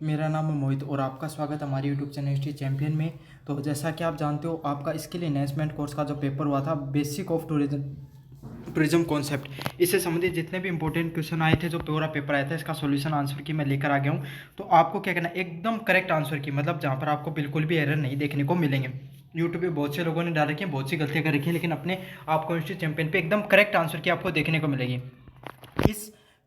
मेरा नाम है मोहित और आपका स्वागत है हमारे यूट्यूब चैनल हिस्ट्री चैंपियन में। तो जैसा कि आप जानते हो, आपका स्किल एनहेंसमेंट कोर्स का जो पेपर हुआ था, बेसिक ऑफ टूरिज्म कॉन्सेप्ट, इससे संबंधित जितने भी इंपॉर्टेंट क्वेश्चन आए थे, जो पूरा पेपर आया था, इसका सॉल्यूशन आंसर की मैं लेकर आ गया हूँ। तो आपको क्या करना है, एकदम करेक्ट आंसर की, मतलब जहाँ पर आपको बिल्कुल भी एरर नहीं देखने को मिलेंगे। यूट्यूब पे बहुत से लोगों ने डाल रखी है, बहुत सी गलतियाँ कर रखी है, लेकिन अपने आपको हिस्ट्री चैंपियन पे एकदम करेक्ट आंसर की आपको देखने को मिलेगी।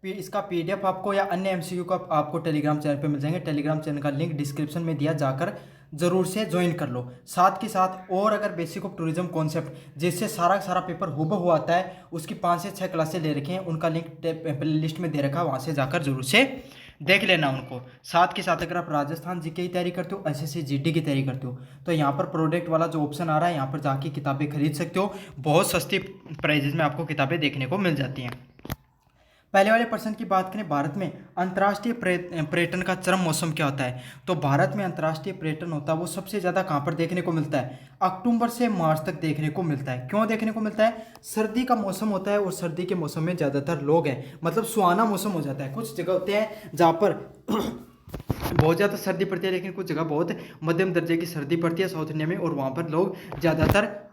इसका पीडीएफ आपको या अन्य एमसीक्यू का आपको टेलीग्राम चैनल पे मिल जाएंगे। टेलीग्राम चैनल का लिंक डिस्क्रिप्शन में दिया, जाकर जरूर से ज्वाइन कर लो। साथ के साथ और अगर बेसिक ऑफ टूरिज्म कॉन्सेप्ट जिससे सारा का सारा पेपर हूबहू आता है, उसकी 5 से 6 क्लासें ले रखे हैं, उनका लिंक प्ले लिस्ट में दे रखा है, वहाँ से जाकर जरूर से देख लेना उनको। साथ के साथ अगर आप राजस्थान जीके की तैयारी करते हो, एसएससी जीडी की तैयारी करते हो, तो यहाँ पर प्रोडक्ट वाला जो ऑप्शन आ रहा है, यहाँ पर जाके किताबें खरीद सकते हो। बहुत सस्ती प्राइजेज में आपको किताबें देखने को मिल जाती हैं। पहले वाले प्रश्न की बात करें, भारत में अंतर्राष्ट्रीय पर्यटन का चरम मौसम क्या होता है? तो भारत में अंतर्राष्ट्रीय पर्यटन होता है वो सबसे ज़्यादा कहाँ पर देखने को मिलता है? अक्टूबर से मार्च तक देखने को मिलता है। क्यों देखने को मिलता है? सर्दी का मौसम होता है और सर्दी के मौसम में ज़्यादातर लोग हैं, मतलब सुहाना मौसम हो जाता है। कुछ जगह होते हैं जहाँ पर बहुत ज़्यादा सर्दी पड़ती है, लेकिन कुछ जगह बहुत मध्यम दर्जे की सर्दी पड़ती है साउथ इंडिया में, और वहाँ पर लोग ज़्यादातर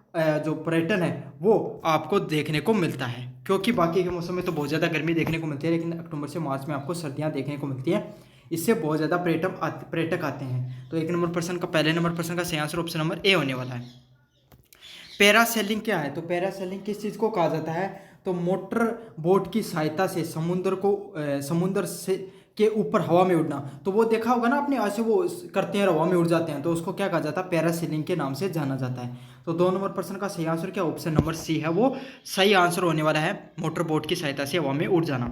जो पर्यटन है वो आपको देखने को मिलता है। क्योंकि बाकी के मौसम में तो बहुत ज़्यादा गर्मी देखने को मिलती है, लेकिन अक्टूबर से मार्च में आपको सर्दियाँ देखने को मिलती हैं। इससे बहुत ज़्यादा पर्यटक आते हैं। तो 1 नंबर प्रश्न का, पहले नंबर प्रश्न का सही आंसर ऑप्शन नंबर ए होने वाला है। पैरासेलिंग क्या है? तो पैरासेलिंग किस चीज़ को कहा जाता है? तो मोटर बोट की सहायता से समुद्र से के ऊपर हवा में उड़ना। तो वो देखा होगा ना आपने, ऐसे वो करते हैं, हवा में उड़ जाते हैं, तो उसको क्या कहा जाता है? पैरासेलिंग के नाम से जाना जाता है। तो 2 नंबर प्रश्न का सही आंसर क्या? ऑप्शन नंबर सी है, वो सही आंसर होने वाला है, मोटर बोट की सहायता से हवा में उड़ जाना।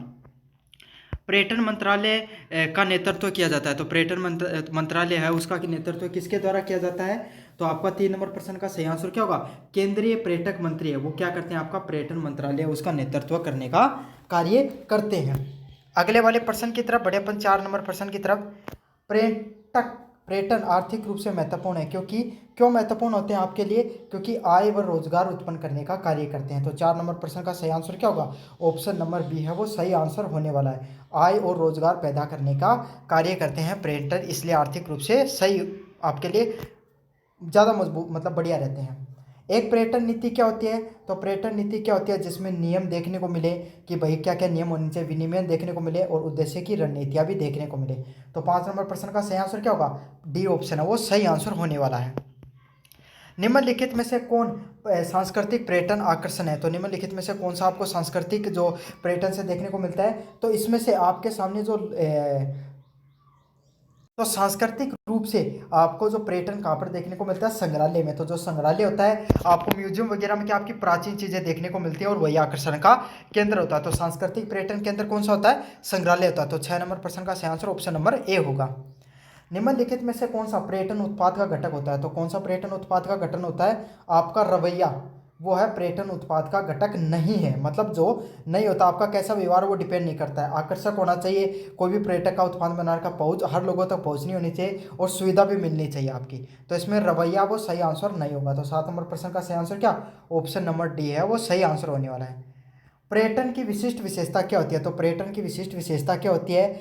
पर्यटन मंत्रालय का नेतृत्व किया जाता है। तो पर्यटन मंत्रालय है, उसका नेतृत्व किसके द्वारा किया जाता है? तो आपका 3 नंबर प्रश्न का सही आंसर क्या होगा? केंद्रीय पर्यटक मंत्री है, वो क्या करते हैं? आपका पर्यटन मंत्रालय उसका नेतृत्व करने का कार्य करते हैं। अगले वाले प्रश्न की तरफ बढ़े अपन, 4 नंबर प्रश्न की तरफ। पर्यटक पर्यटन आर्थिक रूप से महत्वपूर्ण है, क्योंकि क्यों महत्वपूर्ण होते हैं आपके लिए? क्योंकि आय व रोजगार उत्पन्न करने का कार्य करते हैं। तो 4 नंबर प्रश्न का सही आंसर क्या होगा? ऑप्शन नंबर बी है, वो सही आंसर होने वाला है। आय और रोजगार पैदा करने का कार्य करते हैं पर्यटन, इसलिए आर्थिक रूप से सही आपके लिए ज़्यादा मजबूत, मतलब बढ़िया रहते हैं। एक पर्यटन नीति क्या होती है? तो पर्यटन नीति क्या होती है? जिसमें नियम देखने को मिले कि भाई क्या क्या नियम होने चाहिए, विनियमन देखने को मिले, और उद्देश्य की रणनीतियाँ भी देखने को मिले। तो 5 नंबर प्रश्न का सही आंसर क्या होगा? डी ऑप्शन है, वो सही आंसर होने वाला है। निम्नलिखित में से कौन सांस्कृतिक पर्यटन आकर्षण है? तो निम्नलिखित में से कौन सा आपको सांस्कृतिक जो पर्यटन से देखने को मिलता है? तो इसमें से आपके सामने जो तो सांस्कृतिक रूप से आपको जो पर्यटन कहाँ पर देखने को मिलता है? संग्रहालय में। तो जो संग्रहालय होता है, आपको म्यूजियम वगैरह में क्या आपकी प्राचीन चीजें देखने को मिलती है, और वही आकर्षण का केंद्र होता है। तो सांस्कृतिक पर्यटन केंद्र कौन सा होता है? संग्रहालय होता है। तो 6 नंबर प्रश्न का सही आंसर ऑप्शन नंबर ए होगा। निम्नलिखित में से कौन सा पर्यटन उत्पाद का घटक होता है? तो कौन सा पर्यटन उत्पाद का गठन होता है? आपका रवैया वो है पर्यटन उत्पाद का घटक नहीं है, मतलब जो नहीं होता, आपका कैसा व्यवहार वो डिपेंड नहीं करता है। आकर्षक होना चाहिए, कोई भी पर्यटक का उत्पाद बनाने का पहुंच हर लोगों तक पहुंचनी होनी चाहिए, और सुविधा भी मिलनी चाहिए आपकी। तो इसमें रवैया वो सही आंसर नहीं होगा। तो 7 नंबर प्रश्न का सही आंसर क्या? ऑप्शन नंबर डी है, वो सही आंसर होने वाला है। पर्यटन की विशिष्ट विशेषता क्या होती है? तो पर्यटन की विशिष्ट विशेषता क्या होती है?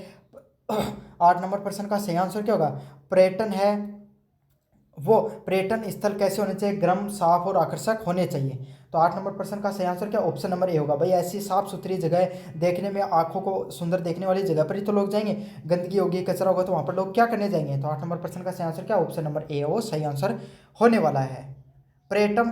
8 नंबर प्रश्न का सही आंसर क्या होगा? पर्यटन है वो पर्यटन स्थल कैसे होने चाहिए? गर्म, साफ और आकर्षक होने चाहिए। तो 8 नंबर प्रश्न का सही आंसर क्या? ऑप्शन नंबर ए होगा। भाई ऐसी साफ सुथरी जगह, देखने में आंखों को सुंदर देखने वाली जगह पर ही तो लोग जाएंगे। गंदगी होगी, कचरा होगा, तो वहाँ पर लोग क्या करने जाएंगे? तो 8 नंबर प्रश्न का सही आंसर क्या? ऑप्शन नंबर ए, वो सही आंसर होने वाला है। पर्यटन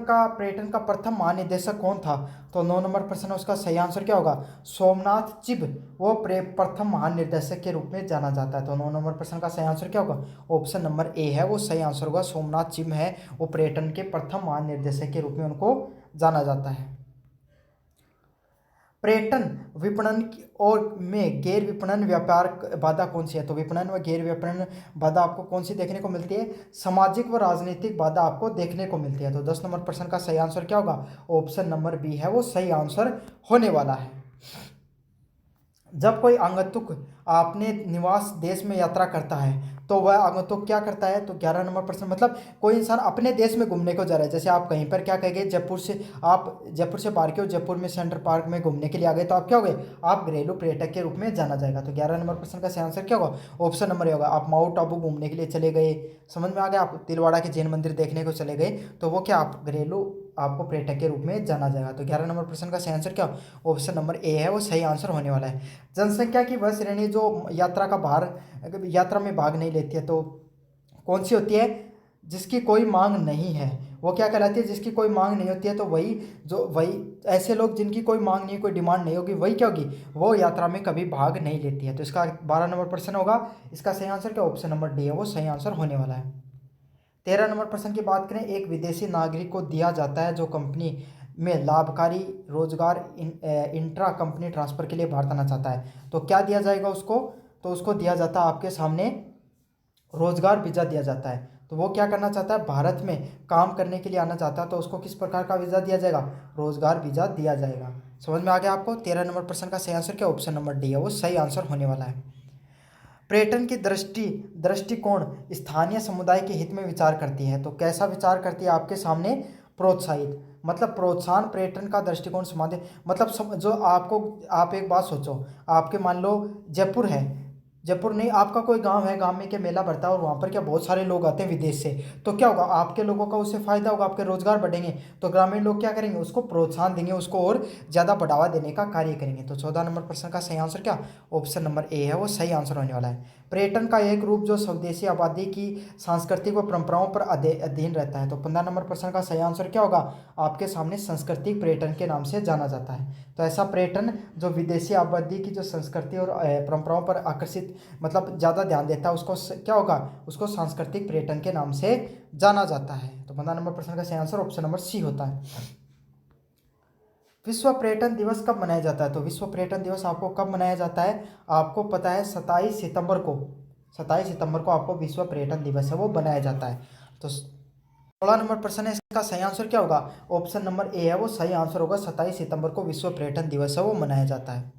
का प्रथम महानिदेशक कौन था? तो 9 नंबर प्रश्न है, उसका सही आंसर क्या होगा? सोमनाथ चिब, वो प्रथम महानिदेशक के रूप में जाना जाता है। तो 9 नंबर प्रश्न का सही आंसर क्या होगा? ऑप्शन नंबर ए है, वो सही आंसर होगा। सोमनाथ चिब है, वो पर्यटन के प्रथम महानिदेशक के रूप में उनको जाना जाता है। पर्यटन विपणन और में गैर विपणन व्यापार बाधा कौन सी है? तो विपणन व गैर विपणन बाधा आपको कौन सी देखने को मिलती है? सामाजिक व राजनीतिक बाधा आपको देखने को मिलती है। तो 10 नंबर प्रश्न का सही आंसर क्या होगा? ऑप्शन नंबर बी है, वो सही आंसर होने वाला है। जब कोई आगंतुक अपने निवास देश में यात्रा करता है तो वह आगंतुक क्या करता है, तो 11 नंबर प्रश्न, मतलब कोई इंसान अपने देश में घूमने को जा रहा है। जैसे आप कहीं पर क्या कहेंगे, जयपुर से, आप जयपुर से बाहर के हो, जयपुर में सेंट्रल पार्क में घूमने के लिए आ गए, तो आप क्या हो गए, आप घरेलू पर्यटक के रूप में जाना जाएगा। तो 11 नंबर प्रश्न का सही आंसर क्या होगा, ऑप्शन नंबर ए होगा। आप माउंट आबू घूमने के लिए चले गए, समझ में आ गया, आप तिलवाड़ा के जैन मंदिर देखने को चले गए, तो वो क्या, आप घरेलू आपको पर्यटक के रूप में जाना जाएगा। तो 11 नंबर प्रश्न का सही आंसर क्या, ऑप्शन नंबर ए है, वो सही आंसर होने वाला है। जनसंख्या की वह श्रेणी जो यात्रा में भाग नहीं लेती है, तो कौन सी होती है, जिसकी कोई मांग नहीं है, वो क्या कहलाती है, जिसकी कोई मांग नहीं होती है। तो वही ऐसे लोग जिनकी कोई मांग नहीं, कोई डिमांड नहीं होगी, वही क्या होगी, वो यात्रा में कभी भाग नहीं लेती है। तो इसका 12 नंबर प्रश्न होगा, इसका सही आंसर क्या, ऑप्शन नंबर डी है, वो सही आंसर होने वाला है। 13 नंबर प्रश्न की बात करें, एक विदेशी नागरिक को दिया जाता है जो कंपनी में लाभकारी रोजगार इंट्रा कंपनी ट्रांसफर के लिए भारत आना चाहता है, तो क्या दिया जाएगा उसको, तो उसको दिया जाता है आपके सामने रोजगार वीजा दिया जाता है। तो वो क्या करना चाहता है, भारत में काम करने के लिए आना चाहता है, तो उसको किस प्रकार का वीजा दिया जाएगा, रोजगार वीजा दिया जाएगा। समझ में आ गया आपको। 13 नंबर प्रश्न का सही आंसर क्या, ऑप्शन नंबर डी है, वो सही आंसर होने वाला है। पर्यटन की दृष्टिकोण स्थानीय समुदाय के हित में विचार करती है, तो कैसा विचार करती है, आपके सामने प्रोत्साहित, मतलब प्रोत्साहन पर्यटन का दृष्टिकोण समाधि, मतलब जो आपको, आप एक बात सोचो, आपके मान लो जयपुर है, जयपुर नहीं, आपका कोई गांव है, गांव में क्या मेला भरता है और वहाँ पर क्या बहुत सारे लोग आते हैं विदेश से, तो क्या होगा, आपके लोगों का उससे फायदा होगा, आपके रोजगार बढ़ेंगे, तो ग्रामीण लोग क्या करेंगे, उसको प्रोत्साहन देंगे, उसको और ज़्यादा बढ़ावा देने का कार्य करेंगे। तो 14 नंबर प्रश्न का सही आंसर क्या, ऑप्शन नंबर ए है, वो सही आंसर होने वाला है। पर्यटन का एक रूप जो स्वदेशी आबादी की सांस्कृतिक व परंपराओं पर अधीन रहता है, तो 15 नंबर प्रश्न का सही आंसर क्या होगा, आपके सामने सांस्कृतिक पर्यटन के नाम से जाना जाता है। तो ऐसा पर्यटन जो विदेशी आबादी की जो संस्कृति और परंपराओं पर आकर्षित, मतलब ज़्यादा ध्यान देता है, उसको क्या होगा, उसको सांस्कृतिक पर्यटन के नाम से जाना जाता है। तो 15 नंबर प्रश्न का सही आंसर ऑप्शन नंबर सी होता है। विश्व पर्यटन दिवस कब मनाया जाता है, तो विश्व पर्यटन दिवस आपको कब मनाया जाता है, आपको पता है 27 सितंबर को, 27 सितंबर को आपको विश्व पर्यटन दिवस है वो मनाया जाता है। तो 16 नंबर प्रश्न है, इसका सही आंसर क्या होगा, ऑप्शन नंबर ए है, वो सही आंसर होगा। 27 सितंबर को विश्व पर्यटन दिवस है वो मनाया जाता है।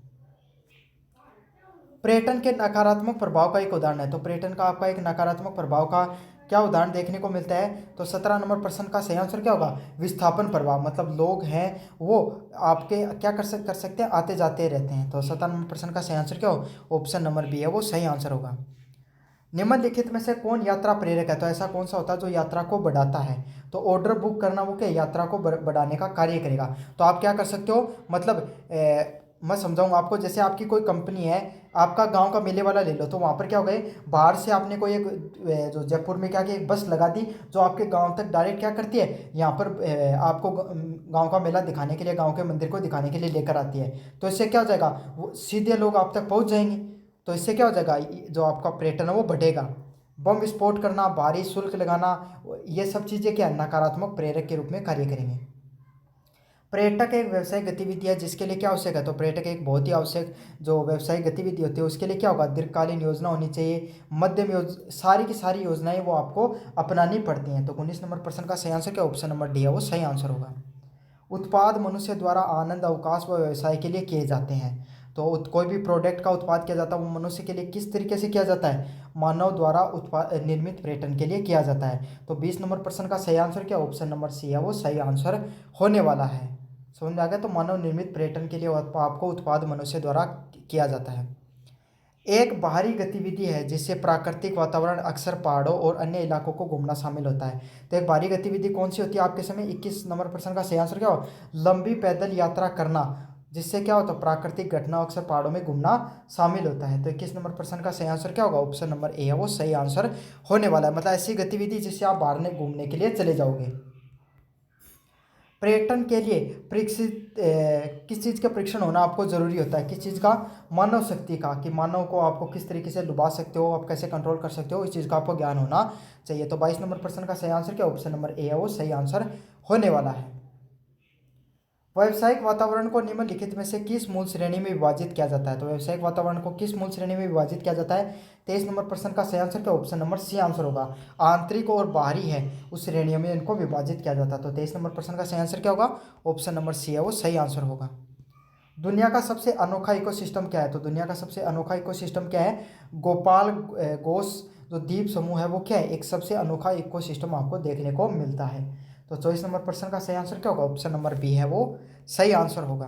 पर्यटन के नकारात्मक प्रभाव का एक उदाहरण है, तो पर्यटन का आपका एक नकारात्मक प्रभाव का क्या उदाहरण देखने को मिलता है, तो 17 नंबर प्रश्न का सही आंसर क्या होगा, विस्थापन प्रभाव, मतलब लोग हैं वो आपके क्या कर सकते हैं, आते जाते रहते हैं। तो 17 नंबर प्रश्न का सही आंसर क्या हो, ऑप्शन नंबर बी है, वो सही आंसर होगा। निम्नलिखित में से कौन यात्रा प्रेरक है, तो ऐसा कौन सा होता है जो यात्रा को बढ़ाता है, तो ऑर्डर बुक करना वो क्या यात्रा को बढ़ाने का कार्य करेगा। तो आप क्या कर सकते हो, मतलब मैं समझाऊंगा आपको, जैसे आपकी कोई कंपनी है, आपका गांव का मेले वाला ले लो, तो वहाँ पर क्या हो गए, बाहर से आपने कोई एक जो जयपुर में क्या कि एक बस लगा दी जो आपके गांव तक डायरेक्ट क्या करती है, यहाँ पर आपको गांव का मेला दिखाने के लिए, गांव के मंदिर को दिखाने के लिए लेकर आती है। तो इससे क्या हो जाएगा, वो सीधे लोग आप तक पहुँच जाएंगे, तो इससे क्या हो जाएगा, जो आपका पर्यटन है वो बढ़ेगा। बम विस्फोट करना, भारी शुल्क लगाना, ये सब चीज़ें क्या नकारात्मक प्रेरक के रूप में कार्य करेंगे। पर्यटक एक व्यवसायिक गतिविधि है जिसके लिए क्या आवश्यक है, तो पर्यटक एक बहुत ही आवश्यक जो व्यवसायिक गतिविधि होती है उसके लिए क्या होगा, दीर्घकालीन योजना होनी चाहिए, मध्यम सारी की सारी योजनाएं वो आपको अपनानी पड़ती हैं। तो 19 नंबर प्रश्न का सही आंसर क्या, ऑप्शन नंबर डी है, वो सही आंसर होगा। उत्पाद मनुष्य द्वारा आनंद, अवकाश व व्यवसाय के लिए किए जाते हैं, तो कोई भी प्रोडक्ट का उत्पाद किया जाता है वो मनुष्य के लिए किस तरीके से किया जाता है, मानव द्वारा उत्पाद निर्मित पर्यटन के लिए किया जाता है। तो 20 नंबर प्रश्न का सही आंसर क्या, ऑप्शन नंबर सी है, वो सही आंसर होने वाला है। समझ में आ गया। तो मानव निर्मित पर्यटन के लिए आपको उत्पाद मनुष्य द्वारा किया जाता है। एक बाहरी गतिविधि है जिससे प्राकृतिक वातावरण, अक्सर पहाड़ों और अन्य इलाकों को घूमना शामिल होता है, तो एक बाहरी गतिविधि कौन सी होती है आपके समय। 21 नंबर प्रश्न का सही आंसर क्या हो, लंबी पैदल यात्रा करना, जिससे क्या होता है प्राकृतिक घटना, अक्सर पहाड़ों में घूमना शामिल होता है। तो 21 नंबर प्रश्न का सही आंसर क्या होगा, ऑप्शन नंबर ए है, वो सही आंसर होने वाला है। मतलब ऐसी गतिविधि जिससे आप बाहर में घूमने के लिए चले जाओगे। पर्यटन के लिए किस चीज़ का परीक्षण होना आपको ज़रूरी होता है, किस चीज़ का, मानव शक्ति का, कि मानव को आपको किस तरीके से लुभा सकते हो, आप कैसे कंट्रोल कर सकते हो, इस चीज़ का आपको ज्ञान होना चाहिए। तो 22 नंबर प्रश्न का सही आंसर क्या, ऑप्शन नंबर ए है, वो सही आंसर होने वाला है। व्यावसायिक वातावरण को निम्नलिखित में से किस मूल श्रेणी में विभाजित किया जाता है, तो व्यावसायिक वातावरण को किस मूल श्रेणी में विभाजित किया जाता है। 23 नंबर प्रश्न का सही आंसर क्या, ऑप्शन नंबर सी आंसर होगा। आंतरिक और बाहरी है उस श्रेणियों में इनको विभाजित किया जाता है। तो 23 नंबर प्रश्न का सही आंसर क्या होगा, ऑप्शन नंबर सी है, वो सही आंसर होगा। दुनिया का सबसे अनोखा इकोसिस्टम क्या है? तो दुनिया का सबसे अनोखा इकोसिस्टम क्या है? गोपाल गोस जो द्वीप समूह है वो क्या है? एक सबसे अनोखा इकोसिस्टम आपको देखने को मिलता है। तो 24 नंबर प्रश्न का सही आंसर क्या होगा? ऑप्शन नंबर बी है वो सही आंसर होगा।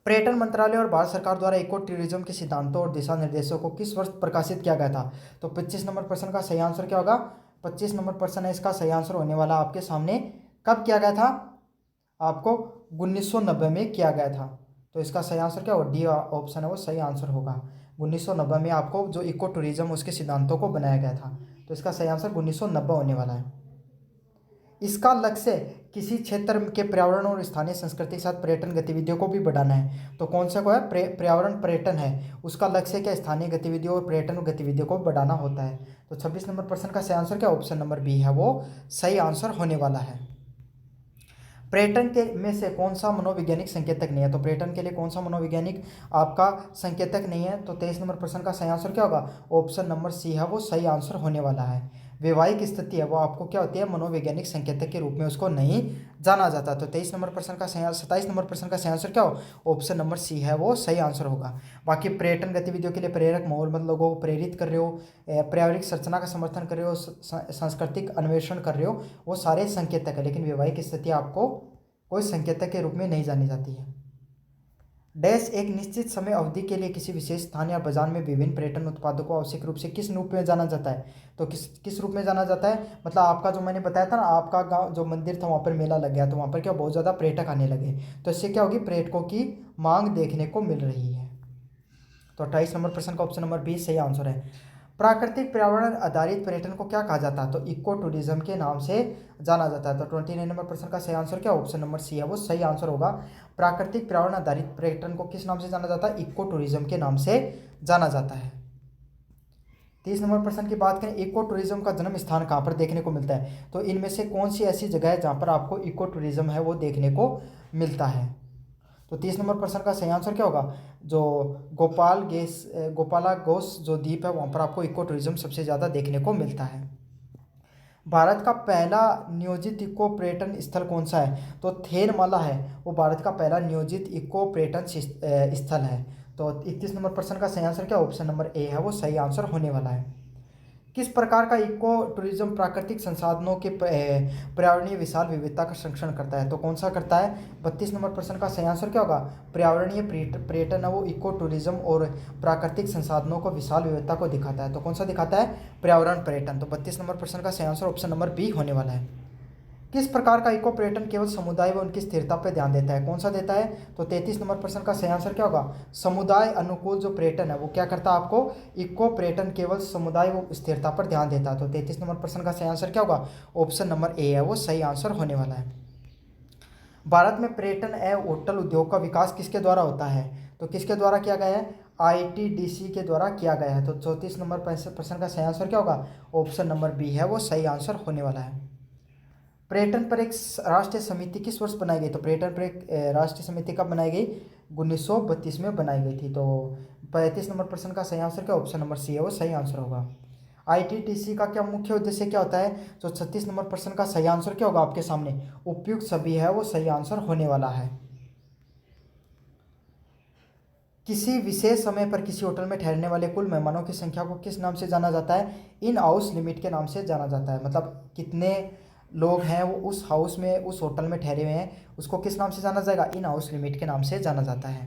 पर्यटन मंत्रालय और भारत सरकार द्वारा इको टूरिज्म के सिद्धांतों और दिशा निर्देशों को किस वर्ष प्रकाशित किया गया था? तो 25 नंबर प्रश्न का सही आंसर क्या होगा? 25 नंबर प्रश्न है इसका सही आंसर होने वाला आपके सामने। कब किया गया था? आपको 1990 में किया गया था। तो इसका सही आंसर क्या होगा? डी ऑप्शन है वो सही आंसर होगा। 1990 में आपको जो इको टूरिज्म उसके सिद्धांतों को बनाया गया था। तो इसका सही आंसर 1990 होने वाला है। इसका लक्ष्य किसी क्षेत्र के पर्यावरण और स्थानीय संस्कृति के साथ पर्यटन गतिविधियों को भी बढ़ाना है। तो कौन सा को है? पर्यावरण पर्यटन है उसका लक्ष्य क्या? स्थानीय गतिविधियों और पर्यटन गतिविधियों को बढ़ाना होता है। तो 26 नंबर प्रश्न का सही आंसर क्या? ऑप्शन नंबर बी है वो सही आंसर होने वाला है। पर्यटन के में से कौन सा मनोवैज्ञानिक संकेतक नहीं है? तो पर्यटन के लिए कौन सा मनोवैज्ञानिक आपका संकेतक नहीं है? तो 23 नंबर प्रश्न का सही आंसर क्या होगा? ऑप्शन नंबर सी है वो सही आंसर होने वाला है। वैवाहिक स्थिति है वो आपको क्या होती है? मनोवैज्ञानिक संकेतक के रूप में उसको नहीं जाना जाता। तो 23 नंबर प्रश्न का सही 27 नंबर प्रश्न का सही आंसर क्या हो? ऑप्शन नंबर सी है वो सही आंसर होगा। बाकी पर्यटन गतिविधियों के लिए प्रेरक माहौल, मतलब लोगों को प्रेरित कर रहे हो, पर्यावरणिक संरचना का समर्थन कर रहे हो, सांस्कृतिक अन्वेषण कर रहे हो, वो सारे संकेतक है। लेकिन वैवाहिक स्थिति आपको कोई संकेतक के रूप में नहीं जानी जाती है। डैश एक निश्चित समय अवधि के लिए किसी विशेष स्थान या बाजार में विभिन्न पर्यटन उत्पादों को आवश्यक रूप से किस रूप में जाना जाता है? तो किस रूप में जाना जाता है? मतलब आपका जो मैंने बताया था ना, आपका गांव जो मंदिर था वहाँ पर मेला लग गया तो वहाँ पर क्या बहुत ज़्यादा पर्यटक आने लगे, तो इससे क्या होगी? पर्यटकों की मांग देखने को मिल रही है। तो 28 नंबर प्रश्न का ऑप्शन नंबर बी सही आंसर है। प्राकृतिक पर्यावरण आधारित पर्यटन को क्या कहा जाता है? तो इको टूरिज्म के नाम से जाना जाता है। तो 29 नंबर प्रश्न का सही आंसर क्या? ऑप्शन नंबर सी है वो सही आंसर होगा। प्राकृतिक पर्यावरण आधारित पर्यटन को किस नाम से जाना जाता है? इको टूरिज्म के नाम से जाना जाता है। 30 नंबर प्रश्न की बात करें, इको टूरिज्म का जन्म स्थान कहाँ पर देखने को मिलता है? तो इनमें से कौन सी ऐसी जगह है जहाँ पर आपको इको टूरिज्म है वो देखने को मिलता है? तो 30 नंबर प्रश्न का सही आंसर क्या होगा? जो गोपाला गोस जो द्वीप है वहाँ पर आपको इको टूरिज्म सबसे ज़्यादा देखने को मिलता है। भारत का पहला नियोजित इको पर्यटन स्थल कौन सा है? तो थेरमाला है वो भारत का पहला नियोजित इको पर्यटन स्थल है। तो 31 नंबर प्रश्न का सही आंसर क्या? ऑप्शन नंबर ए है वो सही आंसर होने वाला है। किस प्रकार का इको टूरिज्म प्राकृतिक संसाधनों के पर्यावरणीय विशाल विविधता का संरक्षण करता है? तो कौन सा करता है? 32 नंबर प्रश्न का सही आंसर क्या होगा? पर्यावरणीय पर्यटन है वो इको टूरिज्म और प्राकृतिक संसाधनों को विशाल विविधता को दिखाता है। तो कौन सा दिखाता है? पर्यावरण पर्यटन। तो 32 नंबर प्रश्न का सही आंसर ऑप्शन नंबर बी होने वाला है। किस प्रकार का इको पर्यटन केवल समुदाय व उनकी स्थिरता पर ध्यान देता है? कौन सा देता है? तो 33 नंबर प्रश्न का सही आंसर क्या होगा? समुदाय अनुकूल जो पर्यटन है वो क्या करता है? आपको इको पर्यटन केवल समुदाय व स्थिरता पर ध्यान देता है। तो 33 नंबर प्रश्न का सही आंसर क्या होगा? ऑप्शन नंबर ए है वो सही आंसर होने वाला है। भारत में पर्यटन एवं होटल उद्योग का विकास किसके द्वारा होता है? तो किसके द्वारा किया गया है? ITDC के द्वारा किया गया है। तो 34 नंबर प्रश्न का सही आंसर क्या होगा? ऑप्शन नंबर बी है वो सही आंसर होने वाला है। पर्यटन पर एक राष्ट्रीय समिति किस वर्ष बनाई गई? तो पर्यटन पर एक राष्ट्रीय समिति कब बनाई गई? 1932 में बनाई गई थी। तो 35 नंबर प्रश्न का सही आंसर क्या? ऑप्शन नंबर सी है वो सही आंसर होगा। ITDC का क्या मुख्य उद्देश्य क्या होता है? तो 36 नंबर प्रश्न का सही आंसर क्या होगा आपके सामने? उपयुक्त सभी है वो सही आंसर होने वाला है। किसी विशेष समय पर किसी होटल में ठहरने वाले कुल मेहमानों की संख्या को किस नाम से जाना जाता है? इन हाउस लिमिट के नाम से जाना जाता है। मतलब कितने लोग हैं वो उस हाउस में उस होटल में ठहरे हुए हैं उसको किस नाम से जाना जाएगा? इन हाउस लिमिट के नाम से जाना जाता है।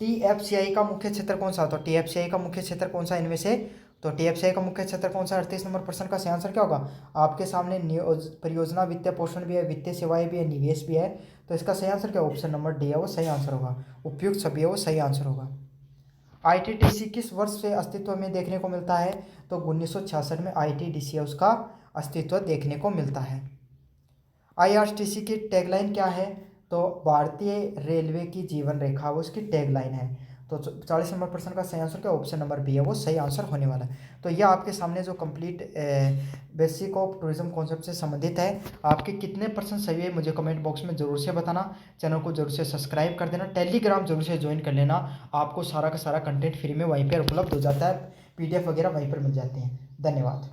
TFCI का मुख्य क्षेत्र कौन सा? तो TFCI का मुख्य क्षेत्र कौन सा इनमें से? तो TFCI का मुख्य क्षेत्र कौन सा? 38 नंबर प्रश्न का सही आंसर क्या होगा? आपके सामने परियोजना, वित्तीय पोषण भी है, वित्तीय सेवाएं भी है, निवेश भी है। तो इसका सही आंसर क्या? ऑप्शन नंबर डी है वो सही आंसर होगा। उपयुक्त सभी है वो सही आंसर होगा। ITDC किस वर्ष से अस्तित्व में देखने को मिलता है? तो 1966 में ITDC है उसका अस्तित्व देखने को मिलता है। IRCTC की टैगलाइन क्या है? तो भारतीय रेलवे की जीवन रेखा वो उसकी टैगलाइन है। तो 40 नंबर प्रश्न का सही आंसर क्या? ऑप्शन नंबर बी है वो सही आंसर होने वाला है। तो यह आपके सामने जो complete basic of tourism concept से संबंधित है। आपके कितने परसेंट सही है मुझे कमेंट बॉक्स में जरूर से बताना। चैनल को जरूर से सब्सक्राइब कर देना, टेलीग्राम जरूर से ज्वाइन कर लेना। आपको सारा का सारा कंटेंट फ्री में वहीं पर उपलब्ध हो जाता है, PDF वगैरह वहीं पर मिल जाते हैं। धन्यवाद।